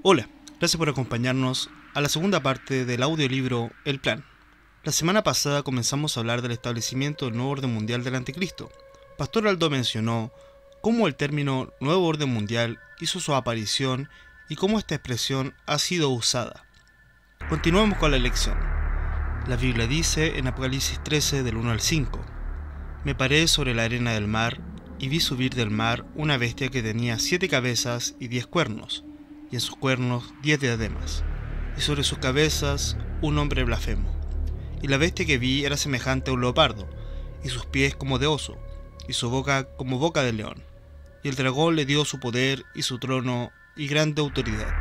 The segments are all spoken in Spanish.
Hola, gracias por acompañarnos a la segunda parte del audiolibro El Plan. La semana pasada comenzamos a hablar del establecimiento del nuevo orden mundial del anticristo. Pastor Aldo mencionó cómo el término nuevo orden mundial hizo su aparición y cómo esta expresión ha sido usada. Continuamos con la lección. La Biblia dice en Apocalipsis 13 del 1 al 5: Me paré sobre la arena del mar y vi subir del mar una bestia que tenía 7 cabezas y 10 cuernos, y en sus cuernos 10 diademas, y sobre sus cabezas un hombre blasfemo. Y la bestia que vi era semejante a un leopardo, y sus pies como de oso, y su boca como boca de león. Y el dragón le dio su poder y su trono y grande autoridad.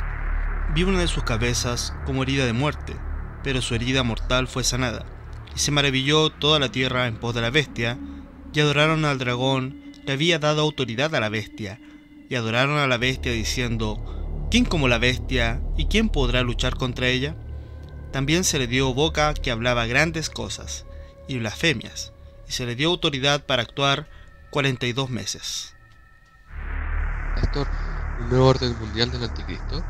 Vi una de sus cabezas como herida de muerte, pero su herida mortal fue sanada. Y se maravilló toda la tierra en pos de la bestia, y adoraron al dragón, le había dado autoridad a la bestia, y adoraron a la bestia diciendo: ¿Quién como la bestia, y quién podrá luchar contra ella? También se le dio boca que hablaba grandes cosas y blasfemias, y se le dio autoridad para actuar 42 meses. Pastor, ¿un nuevo orden mundial del anticristo?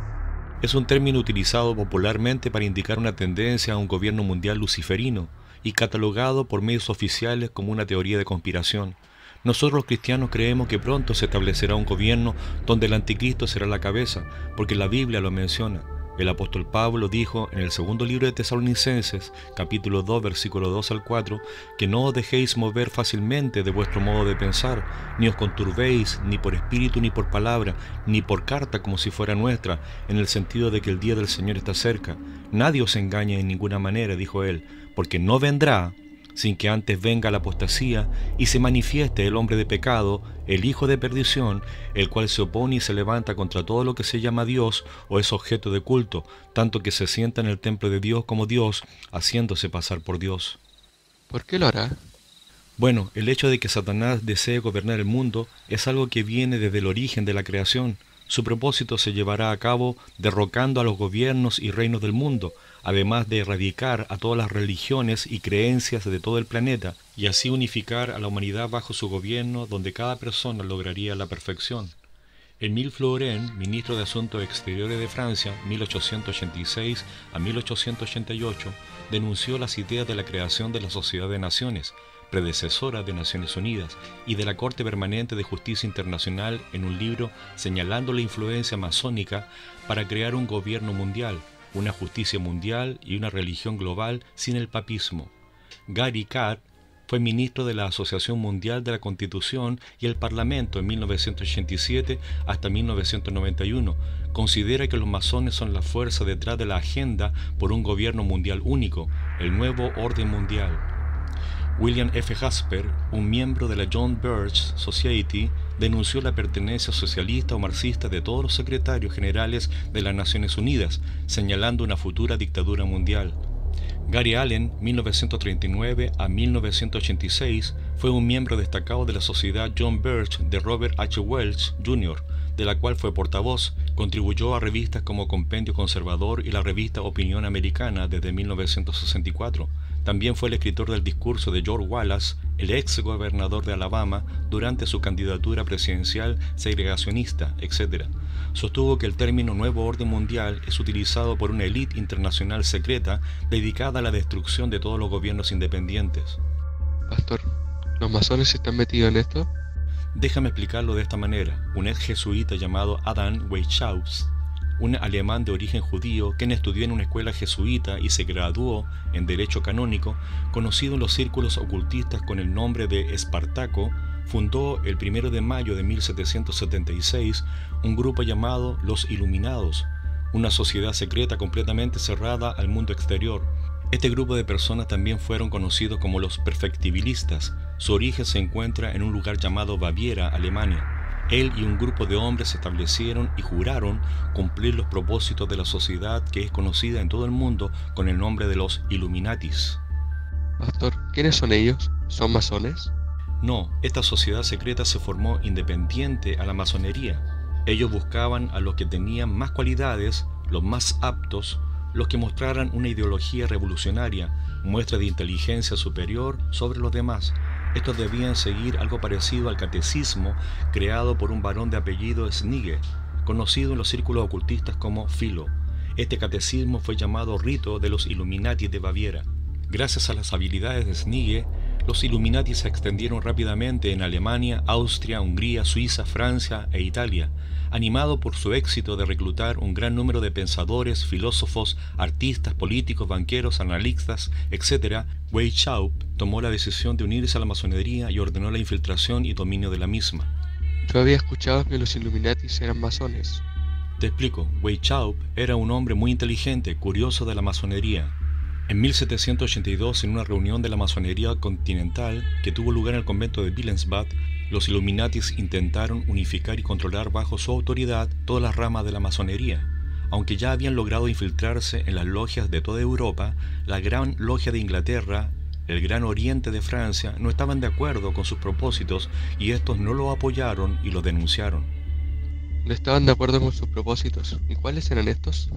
Es un término utilizado popularmente para indicar una tendencia a un gobierno mundial luciferino y catalogado por medios oficiales como una teoría de conspiración. Nosotros los cristianos creemos que pronto se establecerá un gobierno donde el anticristo será la cabeza, porque la Biblia lo menciona. El apóstol Pablo dijo en el segundo libro de Tesalonicenses, capítulo 2, versículo 2 al 4, que no os dejéis mover fácilmente de vuestro modo de pensar, ni os conturbéis, ni por espíritu, ni por palabra, ni por carta como si fuera nuestra, en el sentido de que el día del Señor está cerca. Nadie os engañe en ninguna manera, dijo él, porque no vendrá sin que antes venga la apostasía y se manifieste el hombre de pecado, el hijo de perdición, el cual se opone y se levanta contra todo lo que se llama Dios o es objeto de culto, tanto que se sienta en el templo de Dios como Dios, haciéndose pasar por Dios. ¿Por qué lo hará? Bueno, el hecho de que Satanás desee gobernar el mundo es algo que viene desde el origen de la creación. Su propósito se llevará a cabo derrocando a los gobiernos y reinos del mundo, además de erradicar a todas las religiones y creencias de todo el planeta, y así unificar a la humanidad bajo su gobierno, donde cada persona lograría la perfección. Émile Flourens, ministro de Asuntos Exteriores de Francia, 1886 a 1888, denunció las ideas de la creación de la Sociedad de Naciones, predecesora de Naciones Unidas, y de la Corte Permanente de Justicia Internacional en un libro señalando la influencia masónica para crear un gobierno mundial, una justicia mundial y una religión global sin el papismo. Gary Carr fue ministro de la Asociación Mundial de la Constitución y el Parlamento en 1987 hasta 1991. Considera que los masones son la fuerza detrás de la agenda por un gobierno mundial único, el nuevo orden mundial. William F. Jasper, un miembro de la John Birch Society, denunció la pertenencia socialista o marxista de todos los secretarios generales de las Naciones Unidas, señalando una futura dictadura mundial. Gary Allen, 1939 a 1986, fue un miembro destacado de la Sociedad John Birch de Robert H. Welch, Jr., de la cual fue portavoz. Contribuyó a revistas como Compendio Conservador y la revista Opinión Americana desde 1964. También fue el escritor del discurso de George Wallace, el ex gobernador de Alabama, durante su candidatura presidencial segregacionista, etc. Sostuvo que el término Nuevo Orden Mundial es utilizado por una élite internacional secreta dedicada a la destrucción de todos los gobiernos independientes. Pastor, ¿los masones están metidos en esto? Déjame explicarlo de esta manera. Un ex jesuita llamado Adam Weishaupt, un alemán de origen judío, quien estudió en una escuela jesuita y se graduó en Derecho Canónico, conocido en los círculos ocultistas con el nombre de Espartaco, fundó el 1 de mayo de 1776 un grupo llamado Los Iluminados, una sociedad secreta completamente cerrada al mundo exterior. Este grupo de personas también fueron conocidos como los perfectibilistas. Su origen se encuentra en un lugar llamado Baviera, Alemania. Él y un grupo de hombres se establecieron y juraron cumplir los propósitos de la sociedad que es conocida en todo el mundo con el nombre de los Illuminatis. Pastor, ¿quiénes son ellos? ¿Son masones? No, esta sociedad secreta se formó independiente a la masonería. Ellos buscaban a los que tenían más cualidades, los más aptos, los que mostraran una ideología revolucionaria, muestra de inteligencia superior sobre los demás. Estos debían seguir algo parecido al catecismo creado por un varón de apellido Snige, conocido en los círculos ocultistas como Philo. Este catecismo fue llamado Rito de los Illuminati de Baviera. Gracias a las habilidades de Knigge, los Illuminati se extendieron rápidamente en Alemania, Austria, Hungría, Suiza, Francia e Italia. Animado por su éxito de reclutar un gran número de pensadores, filósofos, artistas, políticos, banqueros, analistas, etc., Weishaupt tomó la decisión de unirse a la masonería y ordenó la infiltración y dominio de la misma. Yo había escuchado que los Illuminati eran masones. Te explico. Weishaupt era un hombre muy inteligente, curioso de la masonería. En 1782, en una reunión de la masonería continental que tuvo lugar en el convento de Wilhelmsbad, los Illuminatis intentaron unificar y controlar bajo su autoridad todas las ramas de la masonería. Aunque ya habían logrado infiltrarse en las logias de toda Europa, la Gran Logia de Inglaterra, el Gran Oriente de Francia, no estaban de acuerdo con sus propósitos y estos no lo apoyaron y lo denunciaron. No estaban de acuerdo con sus propósitos. ¿Y cuáles eran estos?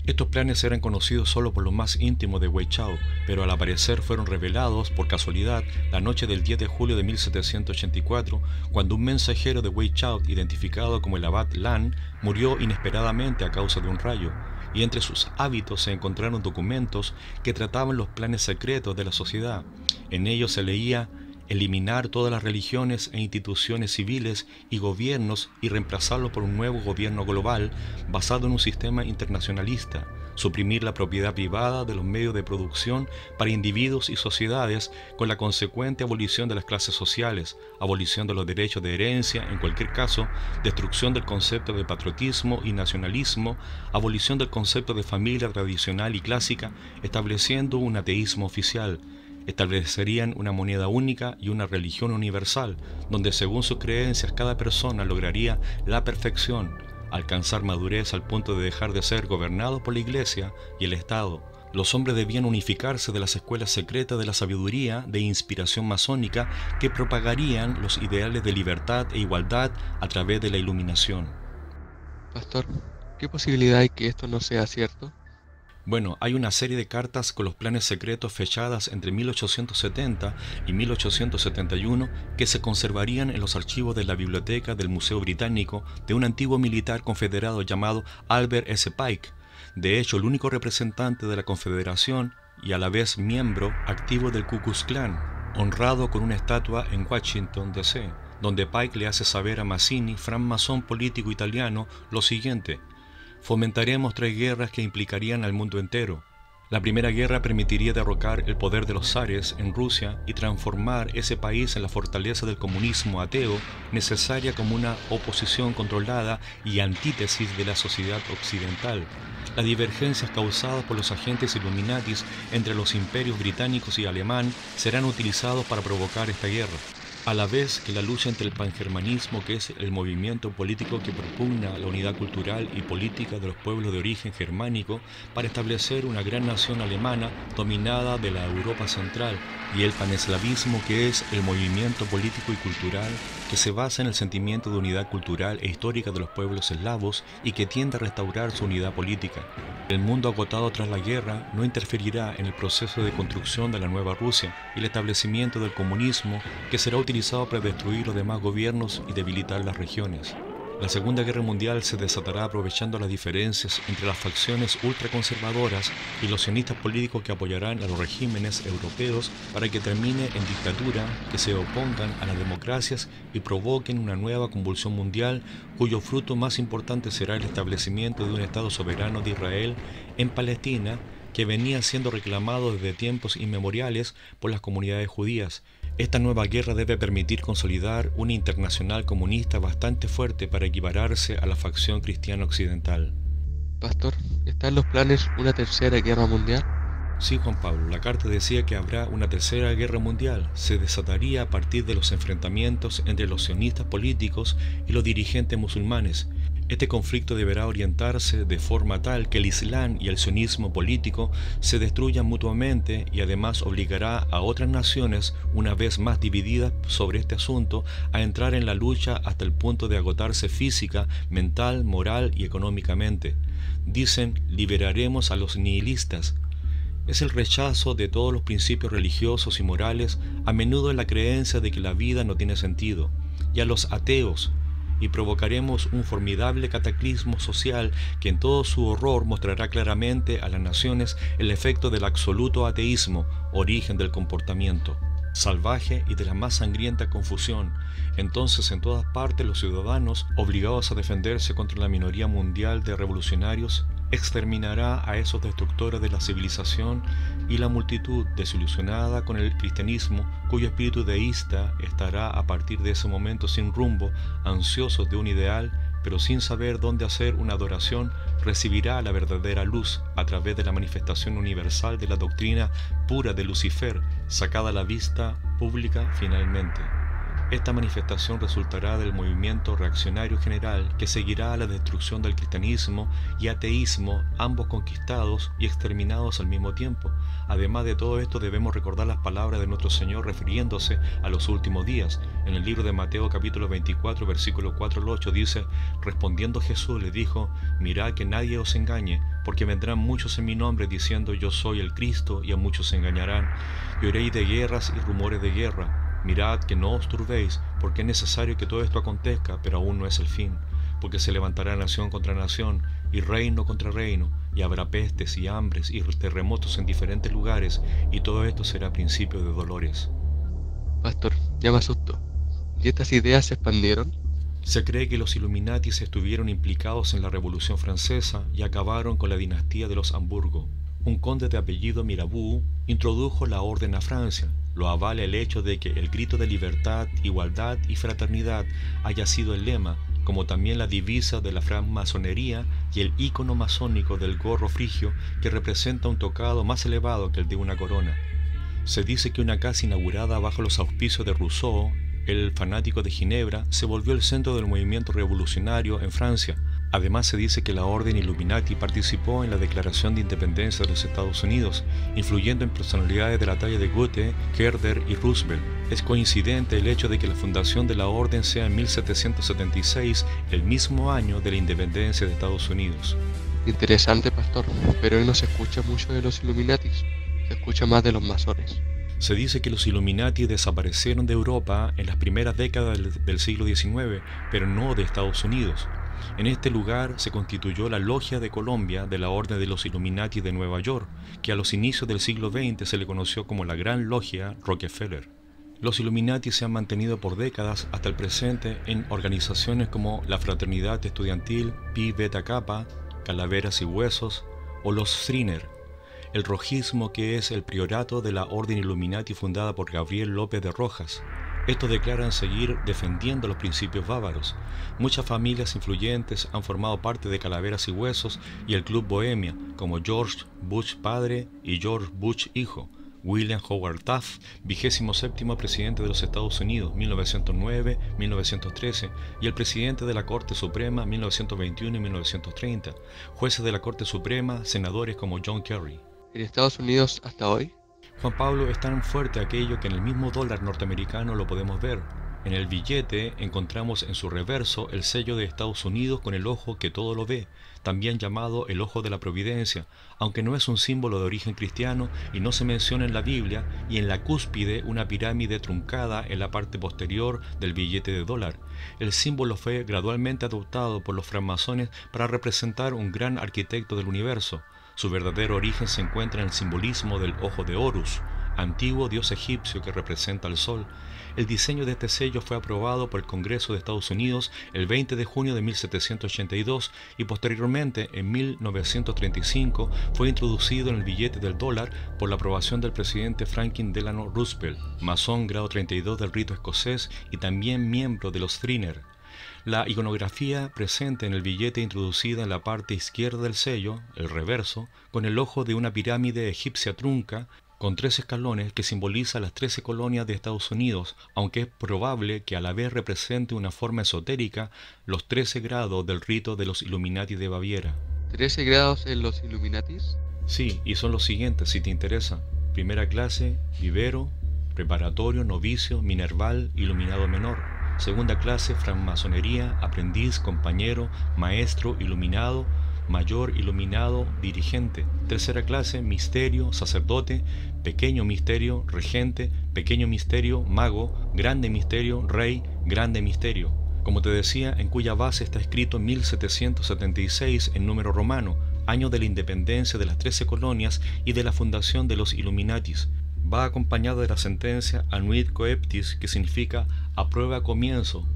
Estos planes eran conocidos solo por los más íntimos de Weishaupt, pero al aparecer fueron revelados por casualidad la noche del 10 de julio de 1784, cuando un mensajero de Weishaupt, identificado como el abad Lann, murió inesperadamente a causa de un rayo, y entre sus hábitos se encontraron documentos que trataban los planes secretos de la sociedad. En ellos se leía: eliminar todas las religiones e instituciones civiles y gobiernos y reemplazarlos por un nuevo gobierno global basado en un sistema internacionalista, suprimir la propiedad privada de los medios de producción para individuos y sociedades con la consecuente abolición de las clases sociales, abolición de los derechos de herencia, en cualquier caso, destrucción del concepto de patriotismo y nacionalismo, abolición del concepto de familia tradicional y clásica, estableciendo un ateísmo oficial. Establecerían una moneda única y una religión universal, donde según sus creencias cada persona lograría la perfección, alcanzar madurez al punto de dejar de ser gobernado por la Iglesia y el Estado. Los hombres debían unificarse de las escuelas secretas de la sabiduría de inspiración masónica que propagarían los ideales de libertad e igualdad a través de la iluminación. Pastor, ¿qué posibilidad hay que esto no sea cierto? Bueno, hay una serie de cartas con los planes secretos fechadas entre 1870 y 1871 que se conservarían en los archivos de la biblioteca del Museo Británico de un antiguo militar confederado llamado Albert S. Pike, de hecho el único representante de la Confederación y a la vez miembro activo del Ku Klux Klan, honrado con una estatua en Washington, D.C., donde Pike le hace saber a Mazzini, francmasón político italiano, lo siguiente: fomentaremos 3 guerras que implicarían al mundo entero. La primera guerra permitiría derrocar el poder de los zares en Rusia y transformar ese país en la fortaleza del comunismo ateo, necesaria como una oposición controlada y antítesis de la sociedad occidental. Las divergencias causadas por los agentes Illuminatis entre los imperios británicos y alemán serán utilizados para provocar esta guerra, a la vez que la lucha entre el pangermanismo, que es el movimiento político que propugna la unidad cultural y política de los pueblos de origen germánico para establecer una gran nación alemana dominada de la Europa central, y el paneslavismo, que es el movimiento político y cultural que se basa en el sentimiento de unidad cultural e histórica de los pueblos eslavos y que tiende a restaurar su unidad política. El mundo agotado tras la guerra no interferirá en el proceso de construcción de la nueva Rusia y el establecimiento del comunismo, que será utilizado para destruir los demás gobiernos y debilitar las regiones. La Segunda Guerra Mundial se desatará aprovechando las diferencias entre las facciones ultraconservadoras y los sionistas políticos que apoyarán a los regímenes europeos para que termine en dictadura, que se opongan a las democracias y provoquen una nueva convulsión mundial, cuyo fruto más importante será el establecimiento de un Estado soberano de Israel en Palestina, que venía siendo reclamado desde tiempos inmemoriales por las comunidades judías. Esta nueva guerra debe permitir consolidar una internacional comunista bastante fuerte para equipararse a la facción cristiana occidental. Pastor, ¿están los planes una tercera guerra mundial? Sí, Juan Pablo, la carta decía que habrá una tercera guerra mundial. Se desataría a partir de los enfrentamientos entre los sionistas políticos y los dirigentes musulmanes. Este conflicto deberá orientarse de forma tal que el Islam y el sionismo político se destruyan mutuamente y además obligará a otras naciones, una vez más divididas sobre este asunto, a entrar en la lucha hasta el punto de agotarse física, mental, moral y económicamente. Dicen: liberaremos a los nihilistas. Es el rechazo de todos los principios religiosos y morales, a menudo en la creencia de que la vida no tiene sentido, y a los ateos. y provocaremos un formidable cataclismo social que en todo su horror mostrará claramente a las naciones el efecto del absoluto ateísmo, origen del comportamiento salvaje y de la más sangrienta confusión. Entonces en todas partes los ciudadanos, obligados a defenderse contra la minoría mundial de revolucionarios, exterminará a esos destructores de la civilización, y la multitud desilusionada con el cristianismo, cuyo espíritu deísta estará a partir de ese momento sin rumbo, ansiosos de un ideal, pero sin saber dónde hacer una adoración, recibirá la verdadera luz a través de la manifestación universal de la doctrina pura de Lucifer, sacada a la vista pública finalmente. Esta manifestación resultará del movimiento reaccionario general que seguirá a la destrucción del cristianismo y ateísmo, ambos conquistados y exterminados al mismo tiempo. Además de todo esto, debemos recordar las palabras de nuestro Señor refiriéndose a los últimos días. En el libro de Mateo capítulo 24, versículo 4 al 8 dice: respondiendo Jesús les dijo: mirad que nadie os engañe, porque vendrán muchos en mi nombre diciendo yo soy el Cristo, y a muchos se engañarán. Y oiréis de guerras y rumores de guerra. Mirad que no os turbéis, porque es necesario que todo esto acontezca, pero aún no es el fin, porque se levantará nación contra nación, y reino contra reino, y habrá pestes y hambres y terremotos en diferentes lugares, y todo esto será principio de dolores. Pastor, ya me asustó. ¿Y estas ideas se expandieron? Se cree que los Illuminatis estuvieron implicados en la Revolución Francesa y acabaron con la dinastía de los Hamburgo. Un conde de apellido Mirabeau introdujo la orden a Francia. Lo avala el hecho de que el grito de libertad, igualdad y fraternidad haya sido el lema, como también la divisa de la francmasonería y el ícono masónico del gorro frigio, que representa un tocado más elevado que el de una corona. Se dice que una casa inaugurada bajo los auspicios de Rousseau, el fanático de Ginebra, se volvió el centro del movimiento revolucionario en Francia. Además se dice que la Orden Illuminati participó en la Declaración de Independencia de los Estados Unidos, influyendo en personalidades de la talla de Goethe, Herder y Roosevelt. Es coincidente el hecho de que la fundación de la Orden sea en 1776, el mismo año de la independencia de Estados Unidos. Interesante, pastor, pero hoy no se escucha mucho de los Illuminatis, se escucha más de los masones. Se dice que los Illuminati desaparecieron de Europa en las primeras décadas del siglo XIX, pero no de Estados Unidos. En este lugar se constituyó la Logia de Colombia de la Orden de los Illuminati de Nueva York, que a los inicios del siglo XX se le conoció como la Gran Logia Rockefeller. Los Illuminati se han mantenido por décadas hasta el presente en organizaciones como la Fraternidad Estudiantil Pi Beta Kappa, Calaveras y Huesos, o los Striner, el rojismo, que es el priorato de la Orden Illuminati fundada por Gabriel López de Rojas. Estos declaran seguir defendiendo los principios bávaros. Muchas familias influyentes han formado parte de Calaveras y Huesos y el Club Bohemia, como George Bush padre y George Bush hijo, William Howard Taft, 27º presidente de los Estados Unidos, 1909-1913, y el presidente de la Corte Suprema, 1921 y 1930, jueces de la Corte Suprema, senadores como John Kerry. ¿En Estados Unidos hasta hoy? Juan Pablo, es tan fuerte aquello que en el mismo dólar norteamericano lo podemos ver. En el billete encontramos en su reverso el sello de Estados Unidos con el ojo que todo lo ve, también llamado el ojo de la providencia, aunque no es un símbolo de origen cristiano y no se menciona en la Biblia, y en la cúspide una pirámide truncada en la parte posterior del billete de dólar. El símbolo fue gradualmente adoptado por los francmasones para representar un gran arquitecto del universo. Su verdadero origen se encuentra en el simbolismo del ojo de Horus, antiguo dios egipcio que representa al sol. El diseño de este sello fue aprobado por el Congreso de Estados Unidos el 20 de junio de 1782 y posteriormente, en 1935, fue introducido en el billete del dólar por la aprobación del presidente Franklin Delano Roosevelt, masón grado 32 del rito escocés y también miembro de los Striner. La iconografía presente en el billete introducida en la parte izquierda del sello, el reverso, con el ojo de una pirámide egipcia trunca, con 3 escalones que simboliza las 13 colonias de Estados Unidos, aunque es probable que a la vez represente una forma esotérica los 13 grados del rito de los Illuminati de Baviera. ¿13 grados en los Illuminatis? Sí, y son los siguientes si te interesa. Primera clase, vivero, preparatorio, novicio, minerval, iluminado menor. Segunda clase, francmasonería, aprendiz, compañero, maestro, iluminado, mayor, iluminado, dirigente. Tercera clase, misterio, sacerdote, pequeño misterio, regente, pequeño misterio, mago, grande misterio, rey, grande misterio. como te decía, en cuya base está escrito 1776 en número romano, año de la independencia de las 13 colonias y de la fundación de los Illuminatis. Va acompañado de la sentencia Anuit Coeptis, que significa a prueba comienzo.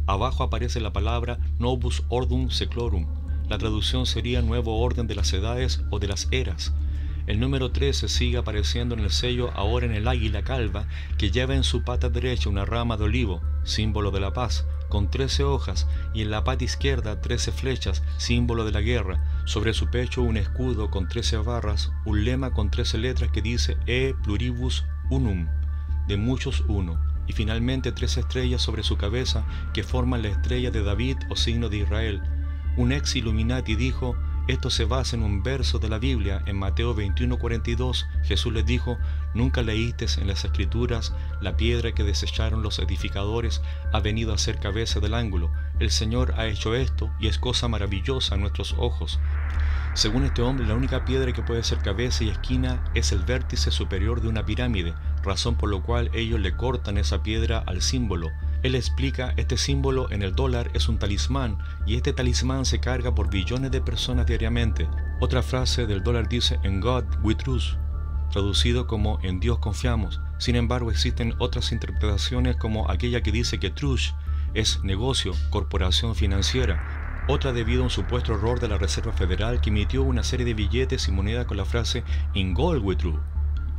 Abajo aparece la palabra Novus Ordum Seclorum. La traducción sería nuevo orden de las edades o de las eras. El número 13 sigue apareciendo en el sello ahora en el águila calva, que lleva en su pata derecha una rama de olivo, símbolo de la paz, con 13 hojas, y en la pata izquierda 13 flechas, símbolo de la guerra. Sobre su pecho un escudo con 13 barras, un lema con 13 letras que dice E pluribus unum, de muchos uno, y finalmente 13 estrellas sobre su cabeza que forman la estrella de David o signo de Israel. Un ex Illuminati dijo: esto se basa en un verso de la Biblia. En Mateo 21:42, Jesús les dijo: ¿nunca leíste en las Escrituras, la piedra que desecharon los edificadores ha venido a ser cabeza del ángulo? El Señor ha hecho esto y es cosa maravillosa a nuestros ojos. Según este hombre, la única piedra que puede ser cabeza y esquina es el vértice superior de una pirámide, razón por la cual ellos le cortan esa piedra al símbolo. Él explica, este símbolo en el dólar es un talismán, y este talismán se carga por billones de personas diariamente. Otra frase del dólar dice, "In God we trust", traducido como "en Dios confiamos". Sin embargo, existen otras interpretaciones, como aquella que dice que trust es negocio, corporación financiera. Otra debido a un supuesto error de la Reserva Federal, que emitió una serie de billetes y monedas con la frase "In gold we trust",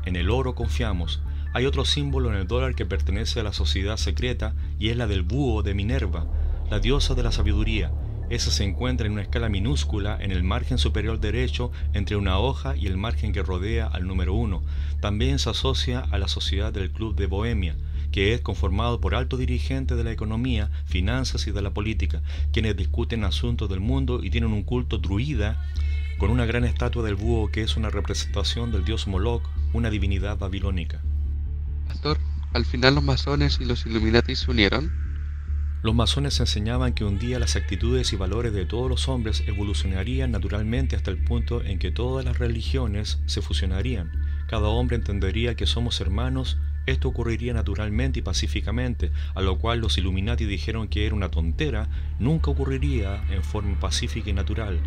en el oro confiamos. Hay otro símbolo en el dólar que pertenece a la sociedad secreta, y es la del búho de Minerva, la diosa de la sabiduría. Esa se encuentra en una escala minúscula en el margen superior derecho entre una hoja y el margen que rodea al número 1. También se asocia a la sociedad del Club de Bohemia, que es conformado por altos dirigentes de la economía, finanzas y de la política, quienes discuten asuntos del mundo y tienen un culto druida con una gran estatua del búho que es una representación del dios Moloch, una divinidad babilónica. Pastor, ¿al final los masones y los Illuminati se unieron? Los masones enseñaban que un día las actitudes y valores de todos los hombres evolucionarían naturalmente hasta el punto en que todas las religiones se fusionarían. Cada hombre entendería que somos hermanos. Esto ocurriría naturalmente y pacíficamente, a lo cual los Illuminati dijeron que era una tontera, nunca ocurriría en forma pacífica y natural.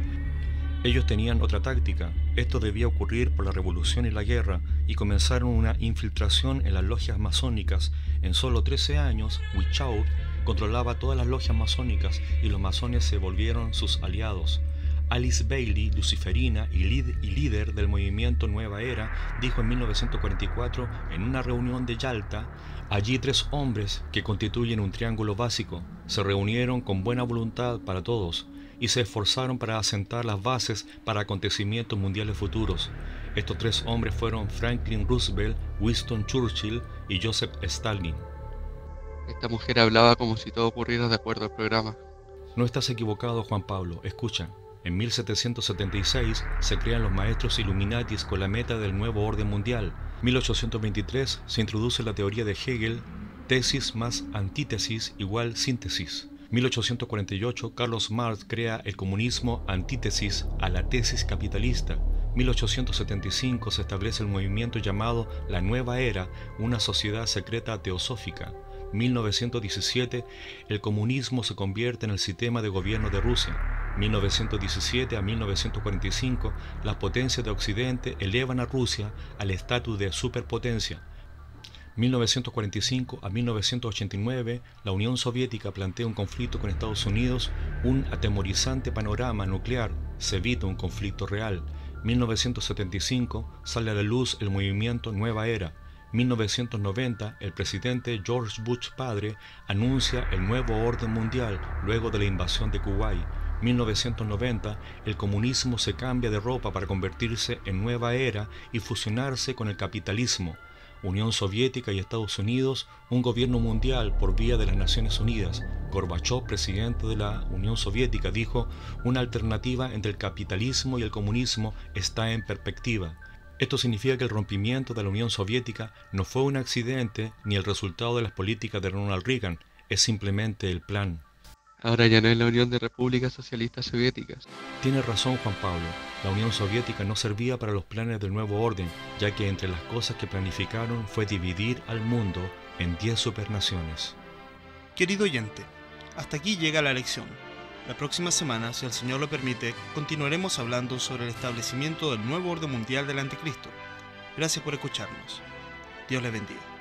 Ellos tenían otra táctica. Esto debía ocurrir por la revolución y la guerra, y comenzaron una infiltración en las logias masónicas. En solo 13 años, Wichau controlaba todas las logias masónicas y los masones se volvieron sus aliados. Alice Bailey, luciferina y líder del movimiento Nueva Era, dijo en 1944 en una reunión de Yalta: allí 3 hombres que constituyen un triángulo básico se reunieron con buena voluntad para todos y se esforzaron para asentar las bases para acontecimientos mundiales futuros. Estos 3 hombres fueron Franklin Roosevelt, Winston Churchill y Joseph Stalin. Esta mujer hablaba como si todo ocurriera de acuerdo al programa. No estás equivocado, Juan Pablo. Escucha. En 1776 se crean los maestros Illuminatis con la meta del nuevo orden mundial. 1823 se introduce la teoría de Hegel, tesis más antítesis igual síntesis. 1848 Carlos Marx crea el comunismo, antítesis a la tesis capitalista. 1875 se establece el movimiento llamado la Nueva Era, una sociedad secreta teosófica. 1917 el comunismo se convierte en el sistema de gobierno de Rusia. 1917 a 1945 las potencias de Occidente elevan a Rusia al estatus de superpotencia. 1945 a 1989 la Unión Soviética plantea un conflicto con Estados Unidos, un atemorizante panorama nuclear, se evita un conflicto real. 1975 sale a la luz el movimiento Nueva Era. 1990 el presidente George Bush padre anuncia el nuevo orden mundial luego de la invasión de Kuwait. 1990 el comunismo se cambia de ropa para convertirse en Nueva Era y fusionarse con el capitalismo. Unión Soviética y Estados Unidos, un gobierno mundial por vía de las Naciones Unidas. Gorbachov, presidente de la Unión Soviética, dijo: una alternativa entre el capitalismo y el comunismo está en perspectiva. Esto significa que el rompimiento de la Unión Soviética no fue un accidente ni el resultado de las políticas de Ronald Reagan, es simplemente el plan. Ahora ya no es la Unión de Repúblicas Socialistas Soviéticas. Tiene razón Juan Pablo, la Unión Soviética no servía para los planes del nuevo orden, ya que entre las cosas que planificaron fue dividir al mundo en 10 supernaciones. Querido oyente, Hasta aquí llega la lección. La próxima semana, si el Señor lo permite, continuaremos hablando sobre el establecimiento del nuevo orden mundial del Anticristo. Gracias por escucharnos. Dios les bendiga.